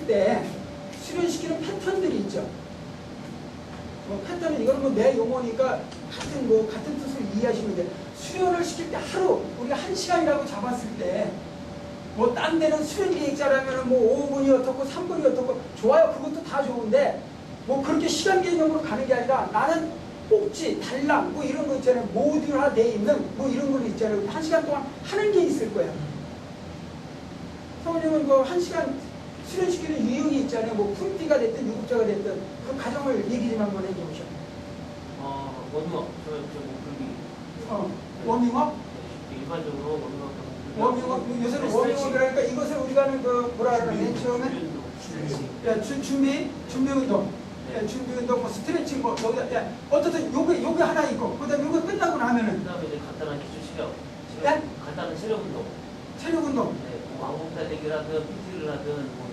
때 수련시키는 패턴들이 있죠. 패턴은 이건 내 용어니까 같은 뜻으로 이해하시면 돼요. 수련을 시킬 때 하루 우리가 1시간이라고 잡았을 때 딴 데는 수련 계획자라면 5분이 어떻고 3분이 어떻고 좋아요. 그것도 다 좋은데 그렇게 시간 개념으로 가는 게 아니라 나는 꼭지, 달랑 이런 거 있잖아요. 모듈화되어 있는 이런 거 있잖아요. 1시간 동안 하는 게 있을 거예요. 성우님은 1시간 수련시키는 유형이 있잖아요. 품띠가 됐든 유급자가 됐든 그 과정을 얘기 좀 한번 해주시죠. 워밍업. 워밍업? 네, 일반적으로 워밍업. 요새는 워밍업이라니까 이것을 우리가 하는 뭐라 그러나 맨 처음에 준비 운동. 준비 운동, 스트레칭 여기다 어쨌든 요게 하나 있고 그다음에 요거 끝나고 나면은 그다음에 이제 간단한 기초 체력. 간단한 체력 운동. 체력 운동. 네, 왕복 달리기라든 PT를 하든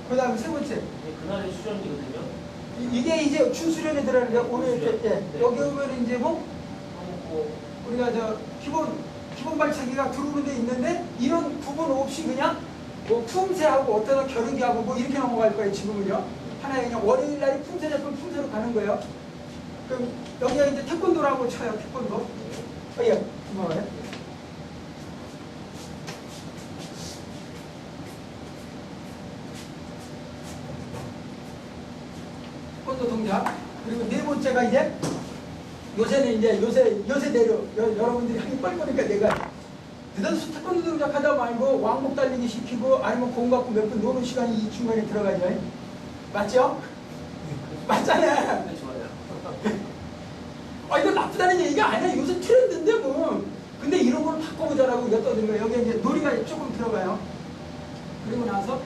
그 다음에 세 번째. 그날의 수련이거든요. 이게 이제 주수련에 들어가는데 오늘 여기 오면 이제 우리가 기본 발차기가 들어오는 데 있는데 이런 부분 없이 그냥 품새하고 어떤 겨루기하고 이렇게 넘어갈 거예요. 지금은요. 하나의 그냥 월요일 날이 품새 잡으면 품새로 가는 거예요. 그럼 여기가 이제 태권도라고 쳐요. 태권도. 예. 고마워요. 동작. 그리고 네 번째가 이제 요새는 이제 요새대로 여러분들이 하기 뻘거니까 내가 대단수 태권도 동작 하다 말고 왕복 달리기 시키고 아니면 공 갖고 몇 분 노는 시간이 이 중간에 들어가죠. 맞죠? 맞잖아요. 네, 좋아요. 이거 나쁘다는 얘기가 아니야. 요새 트렌드인데 근데 이런 걸 바꿔보자라고 엿떠든 거예요. 여기 이제 놀이가 조금 들어가요. 그리고 나서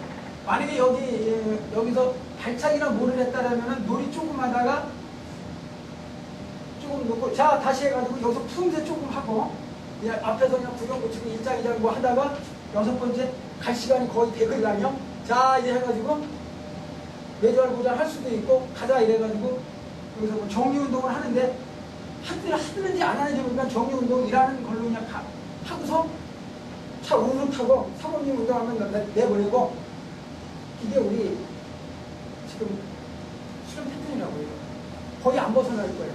만약에 여기서 발차기나 뭐를 했다라면은 놀이 조금 하다가 조금 놓고 자 다시 해가지고 여기서 품새 조금 하고 앞에서 그냥 구경 고치고 1장 2장 하다가 6번째 갈 시간이 거의 되거든요. 자 이제 해가지고 매주알고자 할 수도 있고 가자 이래가지고 여기서 정리운동을 하는데 하는지 안 하는지 모르니까 정리운동이라는 걸로 그냥 하고서 차 우르르 타고 사모님 운동하면 내보내고 이게 우리 지금 수련 패턴이라고 해요. 거의 안 벗어날 거예요.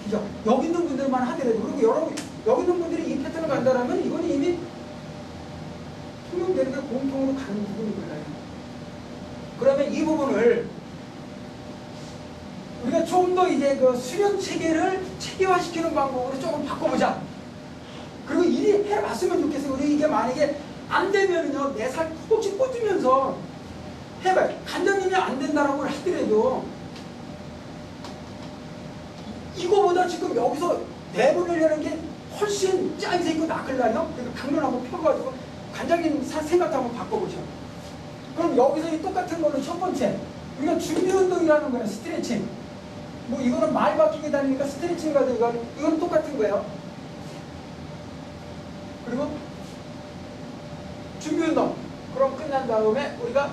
그죠? 여기 있는 분들만 하더라도 그리고 여기 있는 분들이 이 패턴을 간다라면 이건 이미 통용되는 게 공통으로 가는 부분이 몰라요. 그러면 이 부분을 우리가 좀 더 이제 수련 체계를 체계화시키는 방법으로 조금 바꿔보자. 그리고 일이 해봤으면 좋겠어요. 우리 이게 만약에 안 되면은요, 내 살 꾹꾹 꽂으면서 해봐요. 간장님이 안 된다라고 하더라도 이거보다 지금 여기서 내보내려는 게 훨씬 짱이 있고 낫걸라요? 그러니까 강론하고 펴가지고 간장님 생각도 한번 바꿔보죠. 그럼 여기서 이 똑같은 거는 첫 번째 우리가 준비운동이라는 거예요. 스트레칭. 이거는 말 바뀌게 다니니까 스트레칭 가도 이거는 똑같은 거예요. 그리고 준비운동. 그럼 끝난 다음에 우리가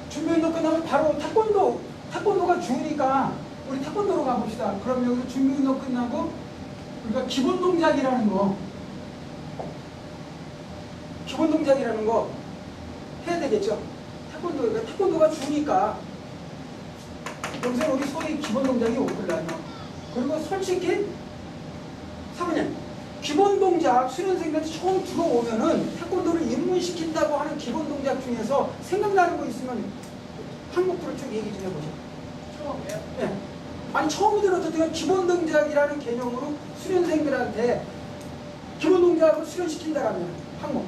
준비운동 끝나면 바로 태권도가 중이니까 우리 태권도로 가봅시다. 그럼 여기서 준비운동 끝나고 우리가 기본 동작이라는 거 해야 되겠죠. 태권도가 주니까 여기서 우리 소위 기본 동작이 오글라요. 그리고 솔직히 사모님 기본 동작 수련생들한테 처음 들어오면은 태권도를 입문시킨다고 하는 기본 동작 중에서 생각나는 거 있으면 항목들을 쭉 얘기 좀 해보죠. 처음이에요? 네. 아니 처음이든 어쨌든 기본 동작이라는 개념으로 수련생들한테 기본 동작으로 수련시킨다라면 항목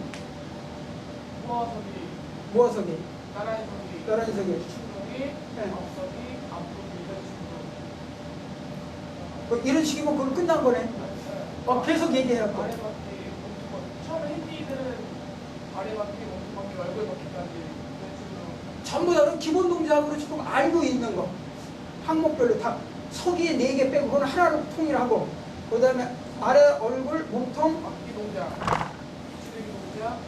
모아서기 나란히 서기 충동이 앞서기 앞으로 밀려주고 이런 식이면 그걸 끝난 거네. 계속 얘기해요. 아래 바퀴 처음에 핸디들은 아래 바퀴 왼쪽 바퀴 얼굴 바퀴까지 전부 다른 기본 동작으로 지금 알고 있는 거 항목별로 다 서기에 4개 빼고 그건 하나로 통일하고 그 다음에 아래 얼굴 몸통 바퀴 동작, 주둥이 동작, 동작.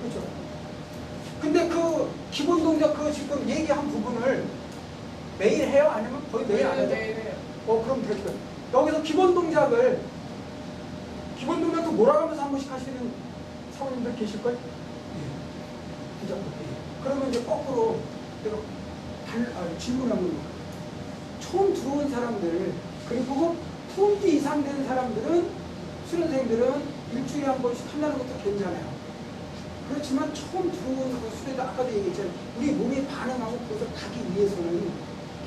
그렇죠. 근데 그 기본 동작 그 지금 얘기한 부분을 매일 해요? 아니면 거의 매일 안 해요? 매일 해요. 그럼 됐죠. 여기서 기본 동작도 몰아가면서 한 번씩 하시는 사모님들 계실걸? 예. 그죠? 그러면 이제 거꾸로 내가 질문 한번 해볼게요. 처음 들어온 사람들, 그리고 품기 이상 된 사람들은, 수련생들은 일주일에 한 번씩 한다는 것도 괜찮아요. 그렇지만 처음 들어온 그 수련들, 아까도 얘기했잖아요. 우리 몸이 반응하고 그것을 가기 위해서는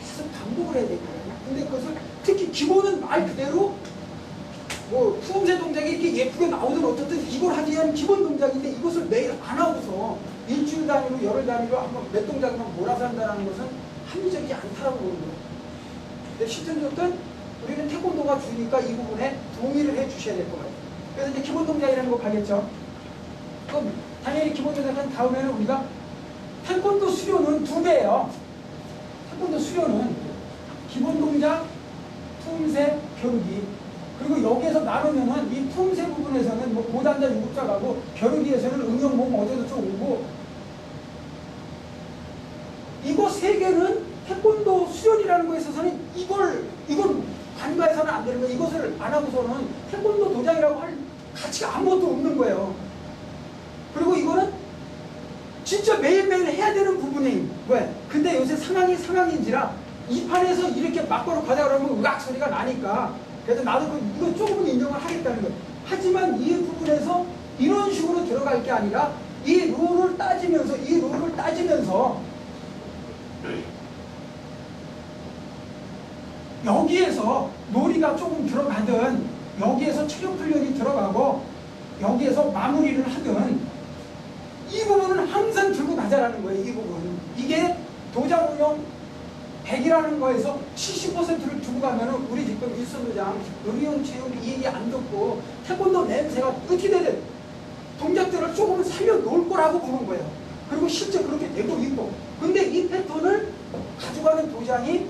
계속 반복을 해야 되거든요. 근데 그것을 특히 기본은 말 그대로 뭐 품새 동작이 이렇게 예쁘게 나오든 어떻든 이걸 하기 위한 기본 동작인데 이것을 매일 안 하고서 일주일 단위로 열흘 단위로 한번 몇 동작만 몰아서 한다는 것은 합리적이지 않다라고 보는 거예요. 근데 실전적으로 우리는 태권도가 주니까 이 부분에 동의를 해 주셔야 될 것 같아요. 그래서 이제 기본 동작이라는 거 가겠죠. 그럼 당연히 기본 동작은 다음에는 우리가 태권도 수료는 2배예요. 태권도 수료는 기본 동작, 품새, 겨루기. 그리고 여기에서 나누면은 이 품새 부분에서는 뭐 5단자, 6급자 가고 겨루기에서는 응용, 몸 어제도 좀 오고 이거 3개는 태권도 수련이라는 거에 있어서는 이건 간과해서는 안 되는 거예요. 이것을 안 하고서는 태권도 도장이라고 할 가치가 아무것도 없는 거예요. 그리고 이거는 진짜 매일매일 해야 되는 부분이 왜? 근데 요새 상황인지라 이 판에서 이렇게 막걸로 가자 그러면 으악 소리가 나니까 그래서 나도 이거 조금은 인정을 하겠다는 거예요. 하지만 이 부분에서 이런 식으로 들어갈 게 아니라 이 룰을 따지면서 여기에서 놀이가 조금 들어가든 여기에서 체력 훈련이 들어가고 여기에서 마무리를 하든 이 부분은 항상 들고 가자라는 거예요. 이 부분. 이게 도장 운영 100이라는 거에서 70%를 두고 가면은 우리 지금 일선도장 의용 체육 이 얘기 안 듣고 태권도 냄새가 어떻게 되든 동작들을 조금은 살려놓을 거라고 보는 거예요. 그리고 실제 그렇게 되고 있고. 근데 이 패턴을 가져가는 도장이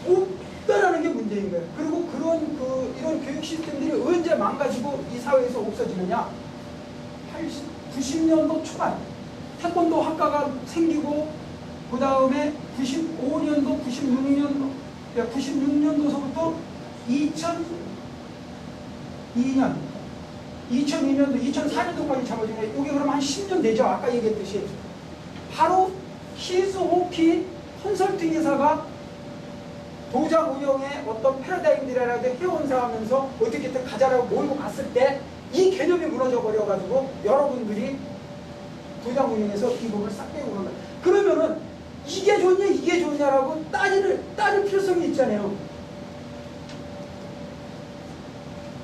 없다라는 게 문제인 거예요. 그리고 이런 교육 시스템들이 언제 망가지고 이 사회에서 없어지느냐? 90년도 초반 태권도 학과가 생기고 그 다음에 95년도, 96년도서부터 2002년도, 2004년도까지 잡아준 거예요. 이게 그럼 한 10년 되죠. 아까 얘기했듯이. 바로 키스 호키 컨설팅 회사가 도장 운영의 어떤 패러다임들이라도 해온사 하면서 어떻게든 가자라고 몰고 갔을 때 이 개념이 무너져 버려가지고 여러분들이 도장 운영에서 이 부분을 싹 빼고 그런 거예요. 그러면은 이게 좋냐 이게 좋냐라고 따질 필요성이 있잖아요.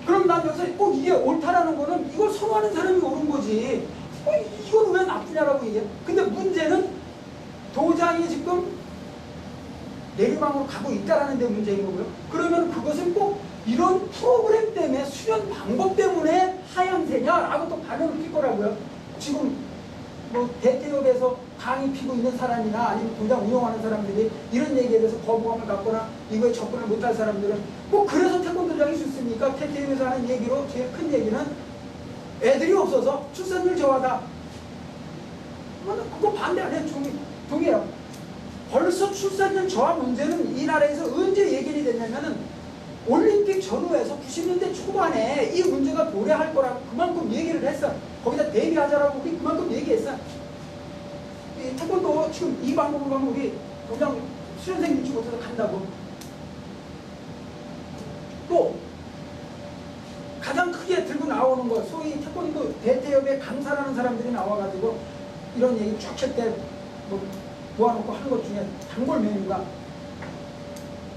그럼 난 여기서 꼭 이게 옳다라는 거는 이걸 선호하는 사람이 옳은 거지 이건 왜 나쁘냐라고 얘기해. 근데 문제는 도장이 지금 내리막으로 가고 있다라는 데 문제인 거고요. 그러면 그것은 꼭 이런 프로그램 때문에 수련 방법 때문에 하향세냐라고 또 반응을 필 거라고요. 지금 뭐 대기업에서 강의 피고 있는 사람이나 아니면 도장 운영하는 사람들이 이런 얘기에 대해서 거부감을 갖거나 이거에 접근을 못할 사람들은 꼭 그래서 태권도장이 좋습니까? 대기업에서 하는 얘기로 제일 큰 얘기는 애들이 없어서 출산율 저하다. 그거 반대 안 해. 동의해요. 벌써 출산율 저하 문제는 이 나라에서 언제 얘기를 됐냐면은 올림픽 전후에서 90년대 초반에 이 문제가 도래할 거라고 그만큼 얘기를 했어. 거기다 대비하자라고 우리 그만큼 얘기했어. 이 태권도 지금 이 방법으로 가면 우리 도장 수련생 유치 못해서 간다고. 또 가장 크게 들고 나오는 거 소위 태권도 대기업에 강사라는 사람들이 나와가지고 이런 얘기 쫙 칠 때 뭐 모아놓고 하는 것 중에 단골 메뉴가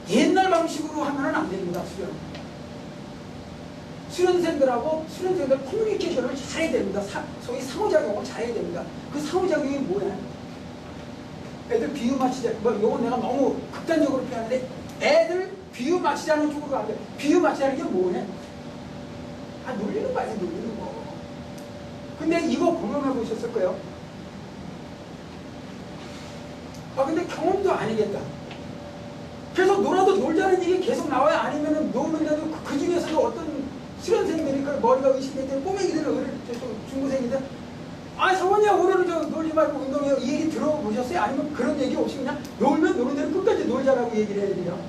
옛날 방식으로 하면은 안 됩니다. 수련생들 커뮤니케이션을 잘해야 됩니다. 소위 상호작용을 잘해야 됩니다. 그 상호작용이 뭐야? 애들 비유 맞히자. 요건 내가 너무 극단적으로 표현하는데 애들 비유 맞히자는 쪽으로 가는데 비유 맞히자는 게 뭐냐? 놀리는 거지, 놀리는 거. 근데 이거 경험해 보셨을 거예요. 근데 경험도 아니겠다. 그래서 놀아도 놀자는 얘기 계속 나와요? 아니면은 노는데도 그 중에서도 어떤 수련생들이 그 머리가 의식될 꼬맹이들은 중고생인데 사모님 오늘은 저 놀지 말고 운동해요 이 얘기 들어보셨어요? 아니면 그런 얘기 없이 그냥 놀면 노는 대로 끝까지 놀자라고 얘기를 해야 돼요.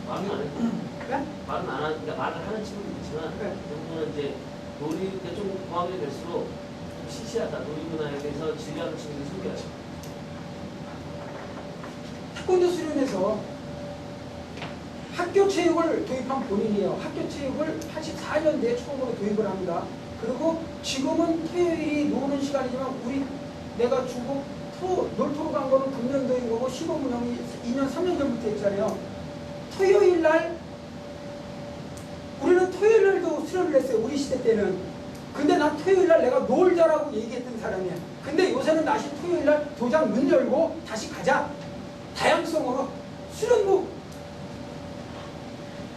말은 안 했고 네? 말은 안 하는 그러니까 말을 하는 친구도 있지만 네. 대부분은 이제 놀이가 좀 고학년이 될수록 좀 시시하다 놀이 문화에 대해서 질려하는 친구들이 생겨요. 태권도 수련에서 학교 체육을 도입한 본인이에요. 학교 체육을 84년대에 처음으로 도입을 합니다. 그리고 지금은 토요일이 노는 시간이지만 내가 중국 놀토로 간 거는 금년도인 거고 시범 운영이 2년 3년 전부터 했잖아요. 토요일 날 우리는 토요일 날도 수련을 했어요. 우리 시대 때는. 근데 난 토요일 날 내가 놀자라고 얘기했던 사람이야. 근데 요새는 다시 토요일 날 도장 문 열고 다시 가자. 다양성으로 수련복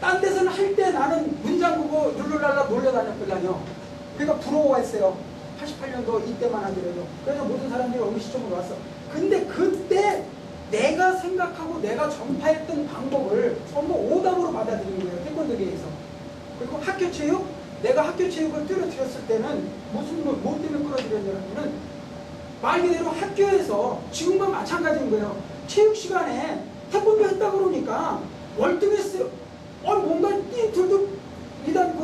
딴 데서는 할 때 나는 문 잠그고 룰루랄라 몰려다녔거든요. 그러니까 부러워했어요. 88년도 이때만 하더라도. 그래서 모든 사람들이 어느 시점으로 왔어. 근데 그때 내가 생각하고 내가 전파했던 방법을 전부 오답으로 받아들인 거예요. 태권도계에서. 그리고 학교 체육, 내가 학교 체육을 떨어뜨렸을 때는 뭐 때문에 끌어들였냐면 말 그대로 학교에서 지금과 마찬가지인 거예요. 체육 시간에 태권도 했다 그러니까 월등했어요. 뭔가 띠들도 일단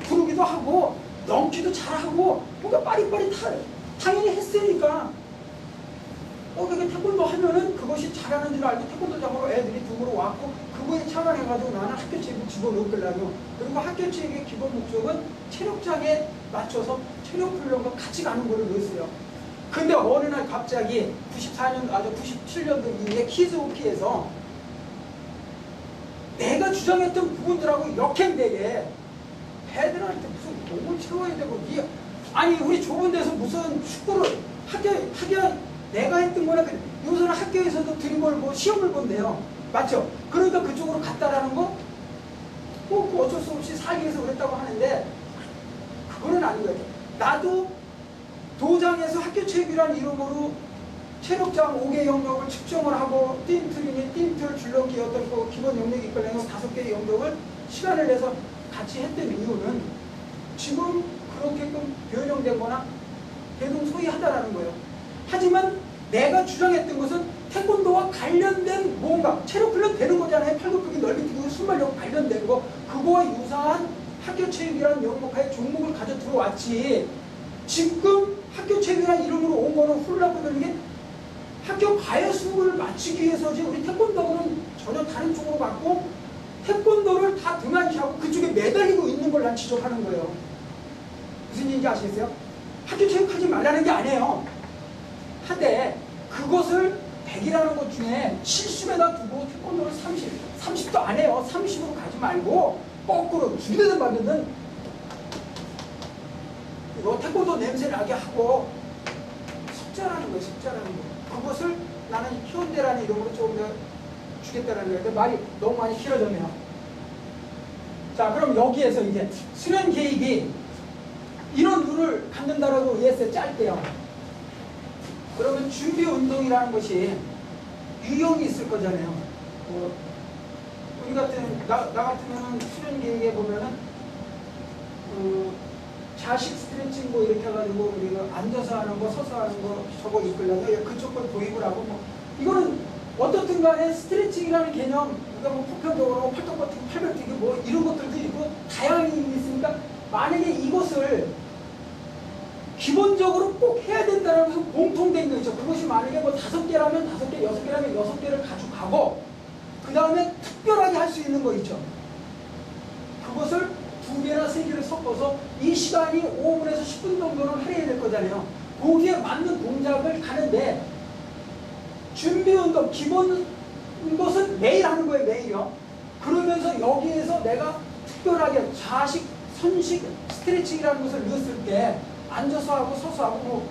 부르기도 하고 넘기도 잘하고 뭔가 빠릿빠릿 당연히 했으니까 그게 태권도 하면은 그것이 잘하는 줄 알고 태권도장으로 애들이 두고로 왔고 그거에 착안해가지고 나는 학교 체육을 집어넣으려고. 그리고 학교 체육의 기본 목적은 체력장에 맞춰서 체력 훈련과 같이 가는 거를 넣었어요. 근데 어느 날 갑자기 97년도 이후에 키즈호키에서 내가 주장했던 부분들하고 역행되게 애들한테 무슨 몸을 채워야 되고 아니 우리 좁은 데서 무슨 축구를 학교 내가 했던 거나 요새는 학교에서도 드리블 시험을 본대요. 맞죠? 그러니까 그쪽으로 갔다라는 거 어쩔 수 없이 살기 위해서 그랬다고 하는데 그거는 아닌 거예요. 나도 도장에서 학교 체육이라는 이름으로 체력장 5개 영역을 측정을 하고 띵틀 줄넘기 어떤 기본 영역이 있거든요. 5개의 영역을 시간을 내서 같이 했던 이유는 지금 그렇게끔 변형된 거나 대동소이하다라는 거예요. 하지만 내가 주장했던 것은 태권도와 관련된 뭔가 체력 훈련 되는 거잖아요. 팔굽혀펴기 넓이 뛰기 순발력 관련된 거 그거와 유사한 학교 체육이라는 영목하에 종목을 가져 들어왔지. 지금 학교 체육이라는 이름으로 온 거는 훌라후라는 게 학교 과외 수업을 마치기 위해서지 우리 태권도는 전혀 다른 쪽으로 갔고 태권도를 다 등한시하고 그쪽에 매달리고 있는 걸 난 지적하는 거예요. 무슨 얘기인지 아시겠어요? 학교 체육하지 말라는 게 아니에요. 하되 그것을 100이라는 것 중에 70에다 두고 태권도를 30도 안 해요. 30으로 가지 말고 거꾸로 주되든 말든 이거 태권도 냄새 나게 하고 습자라는 거예요. 습자라는 거. 그것을 나는 현대라는 이름으로 조금 더 주겠다는 거예요. 근데 말이 너무 많이 길어졌네요. 자, 그럼 여기에서 이제 수련 계획이 이런 룰을 갖는다라고 이해했어요. 짧게요. 그러면 준비 운동이라는 것이 유형이 있을 거잖아요. 우리 같은 나 같으면은 수련 계획에 보면은 자식 스트레칭 이렇게 해가지고 우리가 앉아서 하는 거, 서서 하는 거 저거 있거든요. 그쪽 걸 도입을 하고 이거는 어떻든 간에 스트레칭이라는 개념, 그러니까 보편적으로 팔뚝 버티기, 팔 버티기 이런 것들도 있고 다양한 게 있으니까 만약에 이것을 기본적으로 꼭 해야 된다는 것은 공통된 거 있죠. 그것이 만약에 5개라면 5개, 6개라면 6개를 가져가고 그 다음에 특별하게 할 수 있는 거 있죠. 그것을 2개나 3개를 섞어서 이 시간이 5분에서 10분 정도는 할애해야 될 거잖아요. 거기에 맞는 동작을 가는데 준비운동, 기본 것은 매일 하는 거예요. 매일요. 그러면서 여기에서 내가 특별하게 좌식, 선식, 스트레칭이라는 것을 넣었을 때 앉아서 하고 서서 하고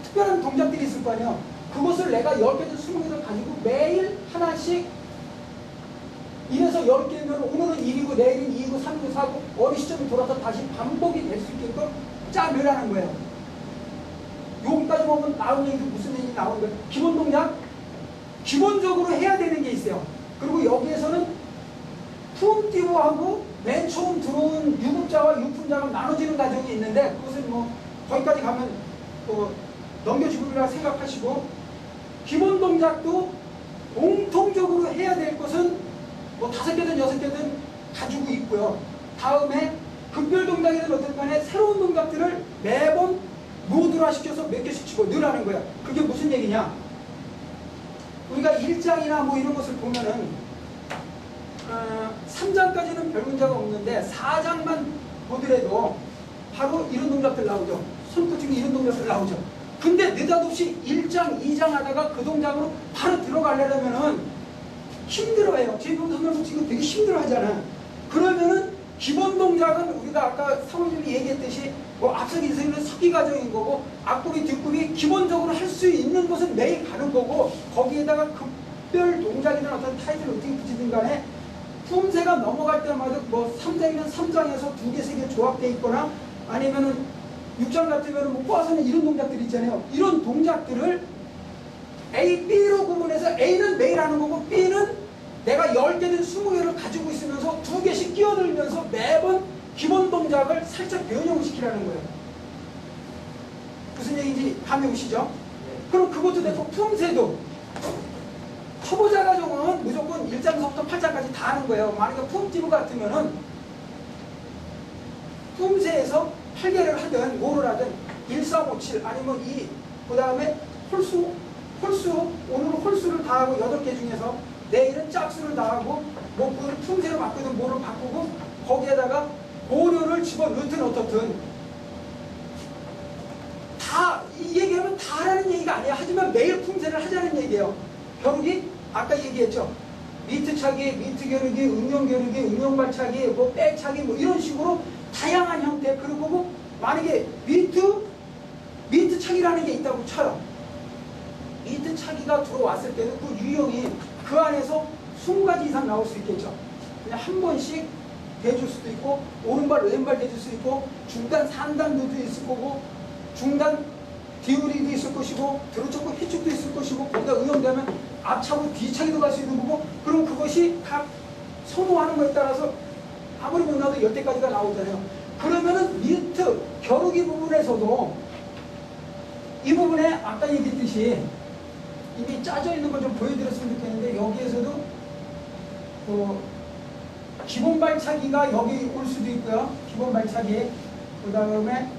특별한 동작들이 있을 거 아니에요. 그것을 내가 10개든 20개든 가지고 매일 하나씩 1에서 10개면 오늘은 1이고 내일은 2이고 3이고 4고 어느 시점이 돌아서 다시 반복이 될 수 있게끔 짜내라는 거예요. 여기까지 보면 나온 얘기 무슨 얘기 나오는 거예요. 기본 동작 기본적으로 해야 되는 게 있어요. 그리고 여기에서는 푸음띠부하고 맨 처음 들어온 유급자와 유품자가 나눠지는 과정이 있는데 그것은 뭐 거기까지 가면 넘겨주리라 생각하시고 기본 동작도 공통적으로 해야 될 것은 뭐 5개든 6개든 가지고 있고요. 다음에 급별 동작이든 어떤 간에 새로운 동작들을 매번 모듈화시켜서 몇 개씩 치고 늘하는 거야. 그게 무슨 얘기냐? 우리가 1장이나 뭐 이런 것을 보면은 3장까지는 별 문제가 없는데 4장만 보더라도 바로 이런 동작들 나오죠. 손끝 이런 동작들 나오죠. 근데 느닷없이 1장, 2장 하다가 그 동작으로 바로 들어가려면은 힘들어해요. 제이봉 선생님 지금 되게 힘들어 하잖아. 그러면은 기본 동작은 우리가 아까 사모님이 얘기했듯이 뭐 앞서기 뒤서기는 섞기 과정인 거고 앞구리 뒷구리 기본적으로 할 수 있는 것은 매일 가는 거고 거기에다가 급별 동작이나 어떤 타이틀을 어떻게 붙이든 간에 품새가 넘어갈 때마다 뭐 3장이면 3장에서 2개, 3개 조합되어 있거나 아니면은 6장 같으면 뭐 꼬아서는 이런 동작들 있잖아요. 이런 동작들을 A, B로 구분해서 A는 매일 하는 거고 B는 내가 10개든 20개를 가지고 있으면서 2개씩 끼어들면서 매번 기본 동작을 살짝 변형시키라는 거예요. 무슨 얘기인지 감이 오시죠? 그럼 그것도 됐고 품새도 초보자 과정은 무조건 1장서부터 8장까지 다 하는 거예요. 만약에 품티브 같으면은 품새에서 8개를 하든 뭐를 하든 1, 3, 5, 7 아니면 2, 그 다음에 홀수 오늘은 홀수를 다 하고 8개 중에서 내일은 짝수를 다 하고 뭐 그걸 품새로 바꾸든 뭐를 바꾸고 거기에다가 고려를 집어넣든 어떻든 다 이 얘기하면 다 하라는 얘기가 아니에요. 하지만 매일 품새를 하자는 얘기예요. 겨루기 아까 얘기했죠. 미트 차기, 미트 겨루기, 응용 겨루기, 응용 발차기, 뭐 백차기 뭐 이런 식으로 다양한 형태. 그리고 만약에 미트 차기라는 게 있다고 쳐요. 미트 차기가 들어왔을 때는 그 유형이 그 안에서 20가지 이상 나올 수 있겠죠. 그냥 한 번씩 대줄 수도 있고 오른발 왼발 대줄 수 있고 중단 상단도 있을 거고 중단 디우리도 있을 것이고 드로쪽고 휘축도 있을 것이고 거기다 응용되면 앞차고 뒤차기도 갈 수 있는 거고 그럼 그것이 각 선호하는 것에 따라서 아무리 못 나도 10대까지가 나오잖아요. 그러면은 미트 겨루기 부분에서도 이 부분에 아까 얘기했듯이 이미 짜져 있는 걸 좀 보여드렸으면 좋겠는데 여기에서도 기본 발차기가 여기 올 수도 있고요. 기본 발차기, 그 다음에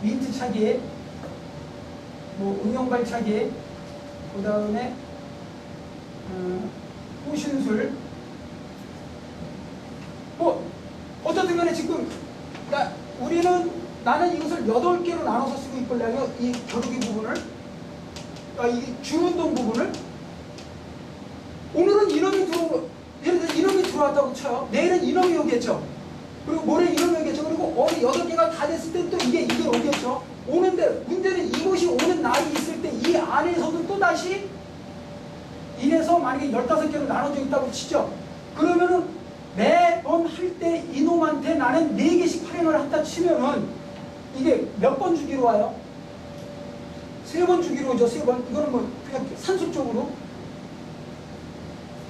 미트 차기, 뭐 응용 발차기, 그 다음에 호신술. 뭐 어떻든 간에 지금 나는 이것을 8개로 나눠서 쓰고 있거든요. 이 겨루기 부분을, 이 주운동 부분을. 오늘은 이놈이 예를 들어 이놈이 들어왔다고 쳐요. 내일은 이놈이 오겠죠. 그리고 모레 이놈이 오겠죠. 그리고 8개가 다 됐을 때 또 이게 오겠죠. 오는데 문제는 이곳이 오는 날이 있을 때 이 안에서도 또 다시 이래서 만약에 15개로 나눠져 있다고 치죠. 그러면은 매번 할 때 이놈한테 나는 4개씩 활용을 한다 치면은 이게 몇 번 주기로 와요? 3번 주기로 오죠. 3번. 이거는 뭐 그냥 산술적으로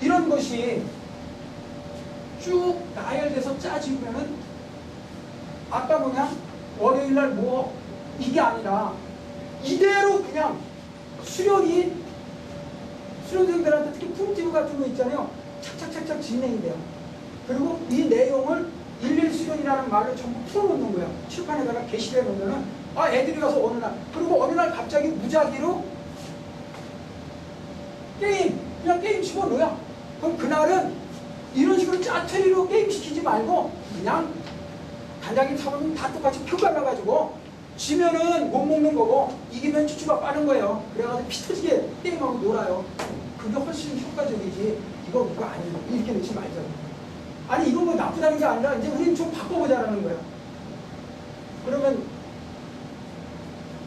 이런 것이 쭉 나열돼서 짜지면은 아까 뭐냐 월요일날 뭐 이게 아니라 이대로 그냥 수련생들한테 특히 품티브 같은 거 있잖아요. 착착착착 진행이 돼요. 그리고 이 내용을 일일 수련이라는 말로 전부 풀어놓는 거예요. 칠판에다가 게시해 놓으면은 애들이 가서 어느 날 그리고 어느 날 갑자기 무작위로 그냥 게임 집어넣어요. 그럼 그날은 이런 식으로 짜투리로 게임 시키지 말고 그냥 단장님 사모님 다 똑같이 표 갈라가지고 지면은 못 먹는 거고 이기면 쭈쭈가 빠는 거예요. 그래가지고 피 터지게 게임하고 놀아요. 그게 훨씬 효과적이지 이거 아니에요. 이렇게 넣지 말자. 아니 이건 뭐 나쁘다는 게 아니라 이제 우리는 좀 바꿔보자라는 거야. 그러면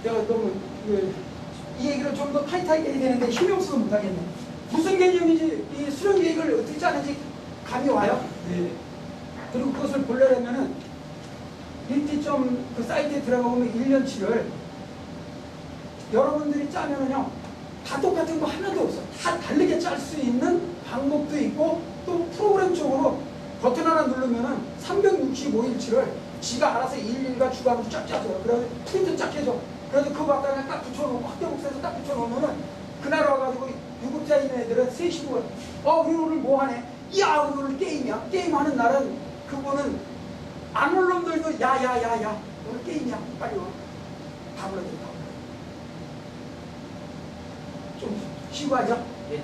내가 너무 이 얘기를 좀 더 타이트하게 해야 되는데 힘이 없어서 못하겠네. 무슨 개념이지 이 수련 계획을 어떻게 짜는지 감이 와요? 네. 그리고 그것을 보려면은 일티점 그 사이트에 들어가 보면 1년치를 여러분들이 짜면은요 다 똑같은 거 하나도 없어. 다 다르게 짤 수 있는 방법도 있고 또 프로그램적으로 버튼 하나 누르면은 365일치를 지가 알아서 일일과 주간으로 쫙 짜줘요. 그래서 프린트 쫙 해줘. 그래서 그거 갖다가 그냥 딱 붙여놓고 학교복사해서 딱 붙여놓으면은 그날 와가지고 유급자 있는 애들은 3시 고 우리 오늘 뭐 하네? 야, 우리 오늘 게임이야. 게임하는 날은 그거는 안 올 놈들도 야야야야 오늘 게임이야. 빨리 와. 다 불러줘. 다 불러줘. 좀 쉬고 하자. 예.